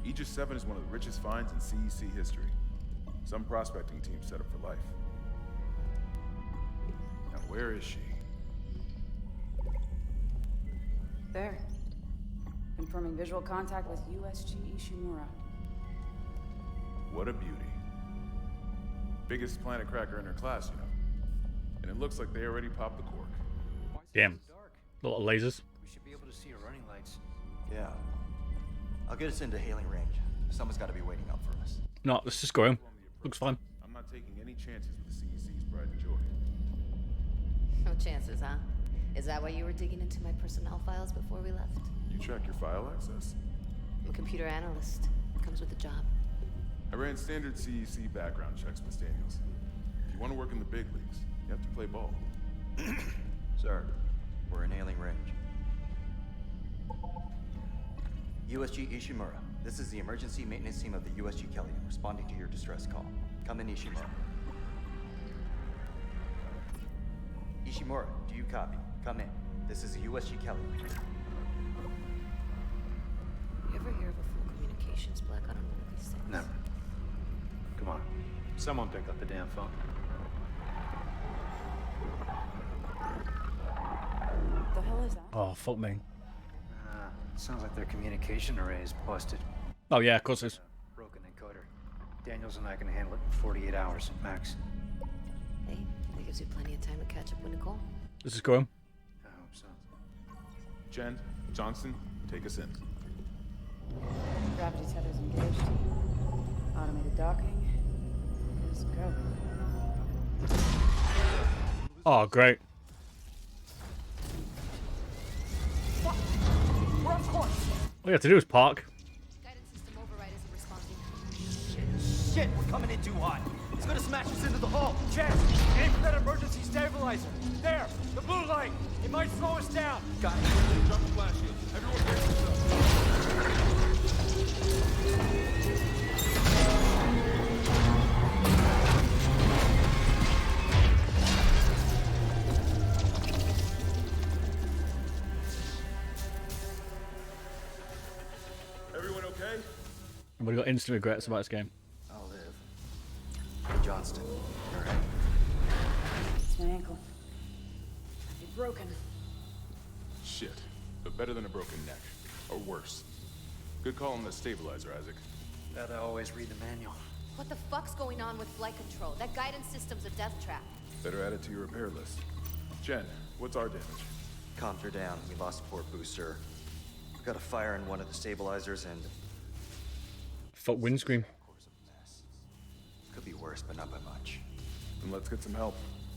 Aegis 7 is one of the richest finds in CEC history. Some prospecting team set up for life. Now where is she? There. Confirming visual contact with USG Ishimura. What a beauty. Biggest planet cracker in her class, you know. And it looks like they already popped the cork. Damn. A lot of lasers. We should be able to see her running lights. Yeah. I'll get us into hailing range. Someone's got to be waiting up for us. No, let's just go in. Looks fine. I'm not taking any chances with CEC's pride and joy. No chances, huh? Is that why you were digging into my personnel files before we left? You track your file access? I'm a computer analyst. Comes with the job. I ran standard CEC background checks, Miss Daniels. If you want to work in the big leagues, you have to play ball. Sir, we're in hailing range. USG Ishimura. This is the emergency maintenance team of the USG Kelly, responding to your distress call. Come in, Ishimura. Ishimura, do you copy? Come in. This is the USG Kelly. You ever hear of a full communications blackout on one of these things? Never. Come on. Someone pick up the damn phone. What the hell is that? Oh, fuck me. Sounds like their communication array is busted. Oh, yeah, of course it is. Broken encoder. Daniels and I can handle it in 48 hours, max. Hey, that gives you plenty of time to catch up with Nicole. Let's just go in. I hope so. Jen, Johnson, take us in. Gravity tethers engaged. Automated docking. Let's go. Oh, great. We're on course. All you have to do is park. Guidance system override isn't responding. Shit, we're coming in too hot. It's gonna smash us into the hull. Jen, aim for that emergency stabilizer. There, the blue light. It might slow us down. Got it. Drop the flash shield. Everyone brace yourself. Everyone okay? Everybody got instant regrets about this game. I'll live. Hey, Johnston. All right. It's my ankle. It's broken. Shit. But better than a broken neck. Or worse. Good call on the stabilizer, Isaac. Gotta always read the manual. What the fuck's going on with flight control? That guidance system's a death trap. Better add it to your repair list. Jen, what's our damage? Comms are down. We lost port booster. We've got a fire in one of the stabilizers and... Fuck windscreen. Course of mess. Could be worse, but not by much. Then let's get some help.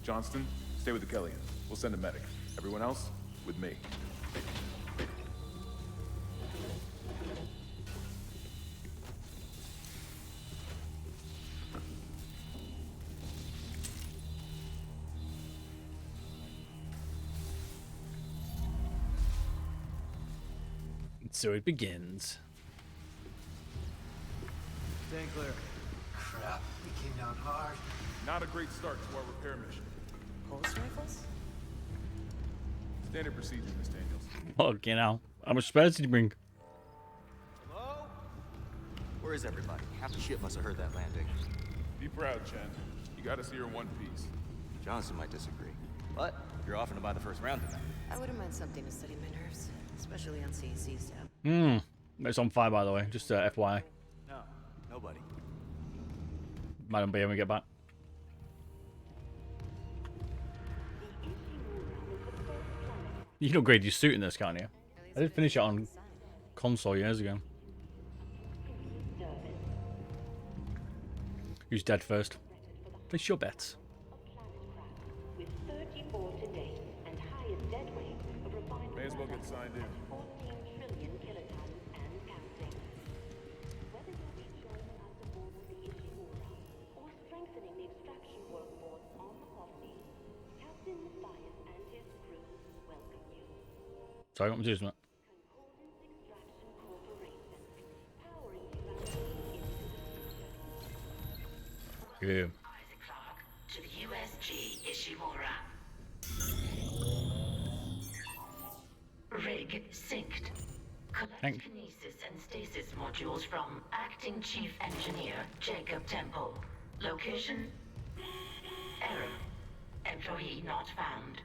Johnston, stay with the Kellyan. We'll send a medic. Everyone else, with me. So it begins. Staying clear. Crap, we came down hard. Not a great start to our repair mission. Pulse rifles? Standard procedure, Miss Daniels. Fuck, you know. How much spares did you bring? Hello? Where is everybody? Half the ship must have heard that landing. Be proud, Chen. You gotta see her in one piece. Johnson might disagree. But you're offering to buy the first round tonight. I wouldn't mind something to steady my nerves, especially on CEC's tab. It's on fire, by the way. Just FYI. No, nobody. Might not be able to get back. You can upgrade your suit in this, can't you? I did finish it on console years ago. Who's dead first? Place your bets. With 34 to date and highest dead weight of refined May as well get signed in. 14 trillion kilotons and counting. Whether you'll be joining us aboard the Ishimura or strengthening the extraction workforce on the Hoffney, Captain Matthias and his crew welcome you. Sorry, what am I doing? Concordance Extraction Corporation, powering humanity into the future. Yeah. Isaac Clarke to the USG Ishimura. Rig synced. Thank- Collect kinesis and stasis modules. modules from Acting Chief Engineer Jacob Temple. Location? Error. Employee not found.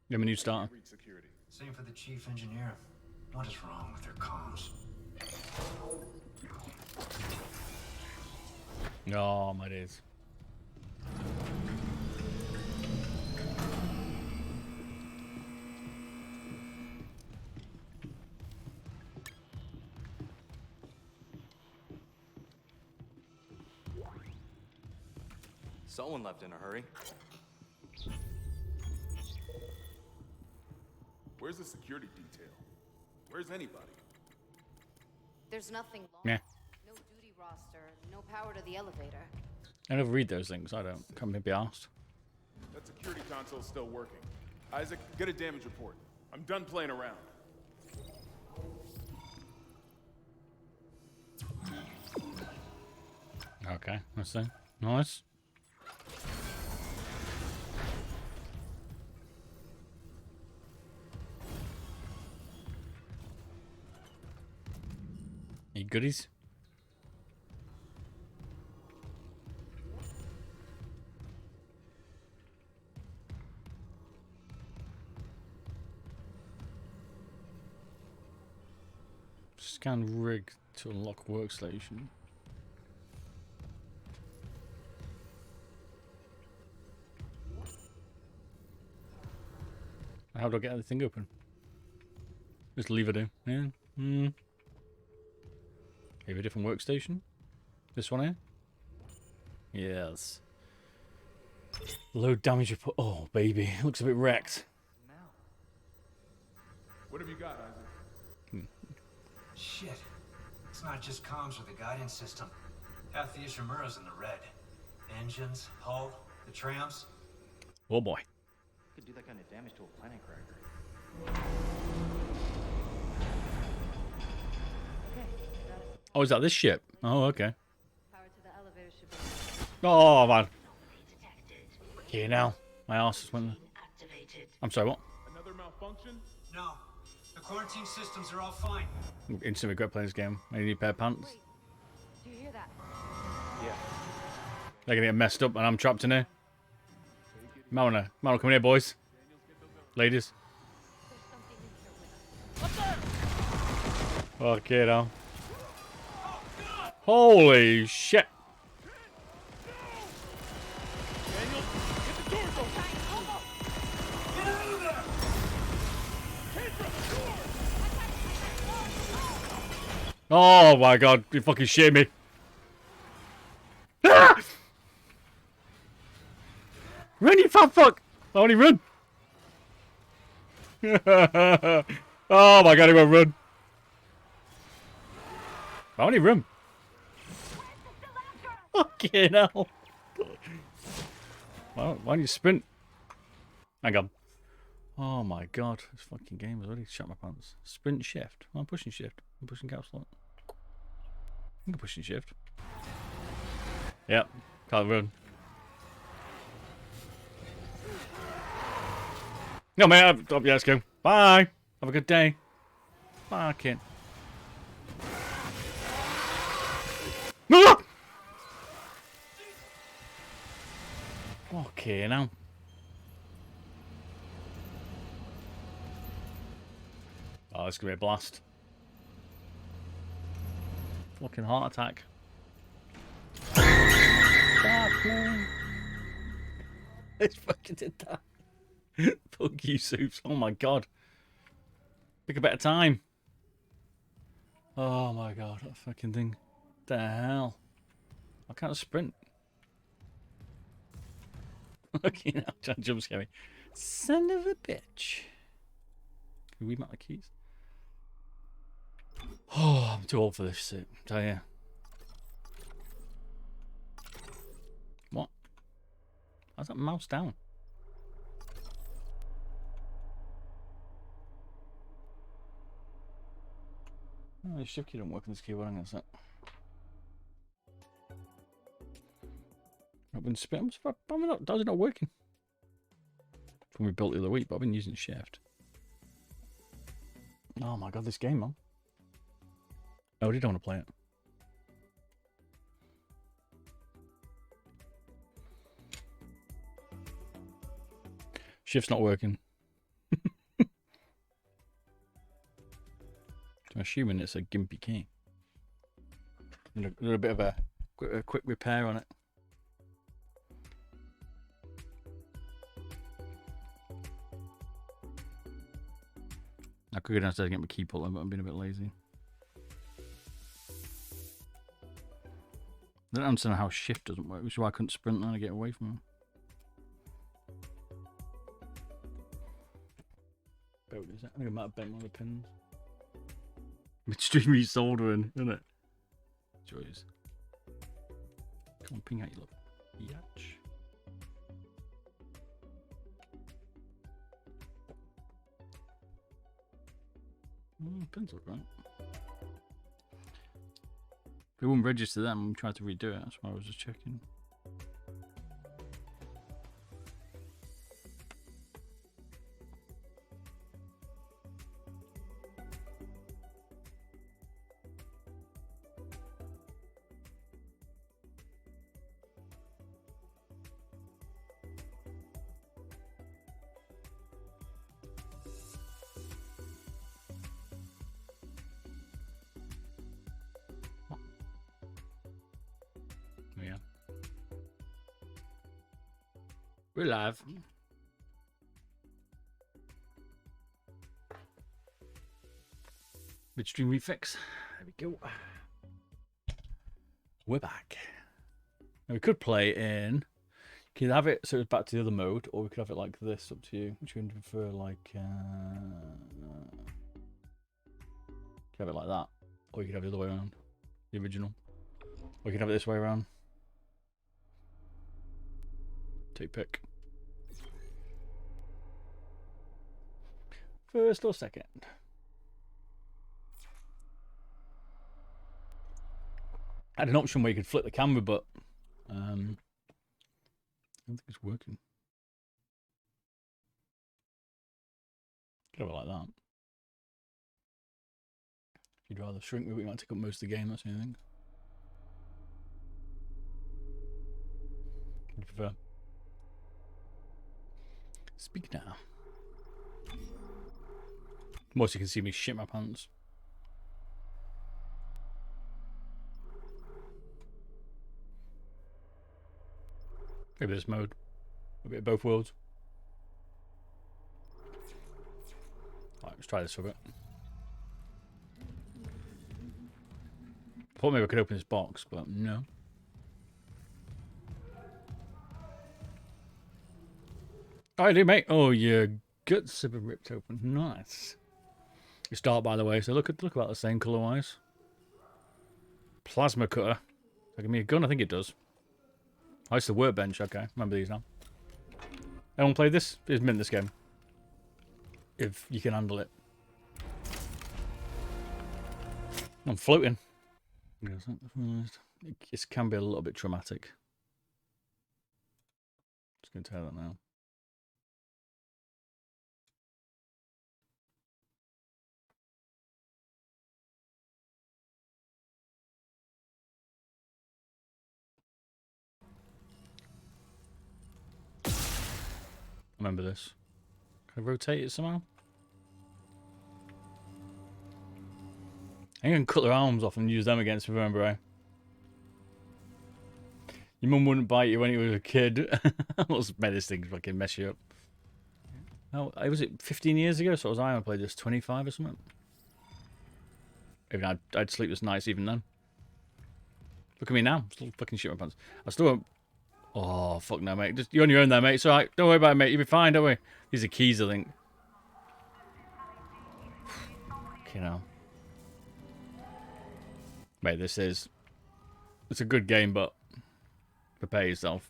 Let me new starter. Reach security. Same for the chief engineer. What is wrong with their comms? Oh, my days. Someone left in a hurry. Where's the security detail? Where's anybody? There's nothing long. Yeah. No duty roster, no power to the elevator. I never read those things. I don't. Can't be asked. That security console's still working. Isaac, get a damage report. I'm done playing around. Okay, let's see. Nice. Any goodies? Scan rig to unlock workstation. How do I get the thing open? Just leave it in. Yeah. Maybe a different workstation? This one here? Yes. Low damage report. Oh, baby. Looks a bit wrecked. What have you got, Isaac? Shit. It's not just comms or the guidance system. Half the Ishimura's in the red. Engines, hull, the trams. Oh, boy. Could do that kind of damage to a planet cracker. Oh, is that this ship? Oh, okay. Power to the elevator should be. Oh, man. Detected. Here now. My arse just went there. Activated. I'm sorry, what? Another malfunction? No. The quarantine systems are all fine. Instantly regret playing this game. I need a pair of pants. Wait, do you hear that? They're gonna get messed up and I'm trapped in here. Mariner, come in here, boys. Ladies. There's something in here with us. Okay, now. Holy shit. Oh my god, you fucking shit me. Ah! Run, you fat fuck! I only run. Oh my god, he won't run. I only run. Fucking hell. Why don't you sprint? Hang on. Oh my god, this fucking game has already shut my pants. Sprint shift. I'm pushing shift. I'm pushing caps lock. I'm pushing shift. Yep, can't run. No, man. Yeah, let's go. Bye. Have a good day. Fucking. Ah! Okay, now. Oh, it's gonna be a blast. Fucking heart attack. Fuck, man. It's fucking did that. Fuck you, Soups. Oh my god. Pick a better time. Oh my god, that fucking thing. The hell? I can't sprint. Fucking hell, trying to jump scare me. Son of a bitch. Can we mount the keys? Oh, I'm too old for this suit, tell you. What? How's that mouse down? Oh, the shift key don't work on this keyboard. Hang on a sec. I've been spinning. How's it not working? When we built the other week, but I've been using shift. Oh my god, this game, man. Oh, I don't want to play it. Shift's not working. I'm assuming it's a gimpy key. A bit of a quick repair on it. I could go downstairs and get my key puller, but I'm being a bit lazy. I don't understand how shift doesn't work, which is why I couldn't sprint and get away from him. I think I might have bent one of the pins. Extremely soldering, isn't it? Joys. Come on, ping out, you look. Yatch. Pins look right. It wouldn't register them. We tried to redo it. That's why I was just checking. Yeah. We're live. Midstream refix. There we go. We're back. Now we could play in. You could have it so it's back to the other mode, or we could have it like this. Up to you. Which one do you prefer? Like, could have it like that, or you could have it the other way around, the original, or you could have it this way around. Take pick. First or second? I had an option where you could flip the camera, but I don't think it's working. Could have it like that. If you'd rather shrink me, we might take up most of the game, that's anything. What do you prefer? Speak now. Most you can see me shit my pants. Maybe this mode. A bit of both worlds. Alright, let's try this for a bit. I thought maybe I could open this box, but no. Oh, I do, mate. Oh, your guts have been ripped open. Nice. You start, by the way, so look about the same colour-wise. Plasma cutter. Does that give me a gun? I think it does. Oh, it's the workbench. Okay, remember these now. Anyone play this? It's mint this game. If you can handle it. I'm floating. This can be a little bit traumatic. Just going to tell that now. Remember this. Can I rotate it somehow? I can cut their arms off and use them against me, remember, eh? Your mum wouldn't bite you when you were a kid. What's made this thing fucking mess you up? Oh, was it 15 years ago? So was I when I played this, 25 or something? Even I'd sleepless nights even then. Look at me now. I'm still fucking shit my pants. I still won't. Oh, fuck no, mate. Just, you're on your own there, mate. It's alright. Don't worry about it, mate. You'll be fine, don't worry. These are keys, I think. You know. Mate, this is... It's a good game, but... Prepare yourself.